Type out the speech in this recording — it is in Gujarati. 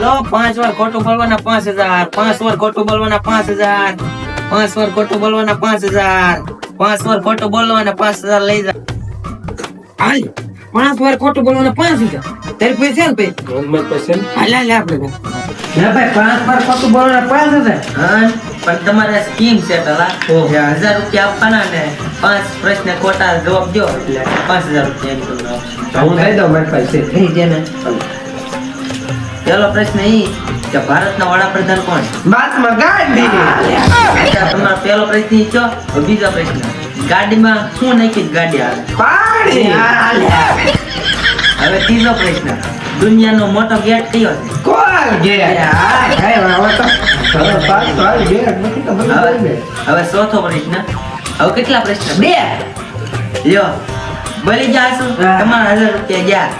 લો 5 વાર ખોટું બોલવાના 5000, 5 વાર ખોટું બોલવાના 5000, 5 વાર ખોટું બોલવાના 5000, 5 વાર ખોટું બોલવાના 5000 લઈ જા. હાલ 5 વાર ખોટું બોલવાના 5000. તારી પૈસા ને પૈસા મારા પૈસા હાલા લે આપણે ના ભાઈ 5 વાર ખોટું બોલવાના 5000. હા પણ તમારે સ્કીમ છે પેલા 1000 રૂપિયા આપવાના ને 5 પ્રશ્ન ખોટા જવાબ દો એટલે 5000 રૂપિયા એમ કરવાનો. હું દઈ દઉં મારી પાસે થઈ જાય ને. પેલો પ્રશ્ન ઈ કે ભારતના વડાપ્રધાન કોણ છે? મહાત્મા ગાંધી. અચ્છા, તમારો પેલો પ્રશ્ન ઈ છો. હવે બીજો પ્રશ્ન, ગાડીમાં શું નાખી ગાડી હાલે? પાણી. હવે ત્રીજો પ્રશ્ન, દુનિયાનો મોટો ગેટ કયો છે? કોલ ગયા. હા ભાઈ હવે તો સરસ પાસ તો આવી ગયા નથી તો બધું હવે કરી દે. હવે ચોથો પ્રશ્ન, હવે કેટલા પ્રશ્ન? 2. લ્યો બોલી જાશું, તમારા 1000 રૂપિયા ગયા.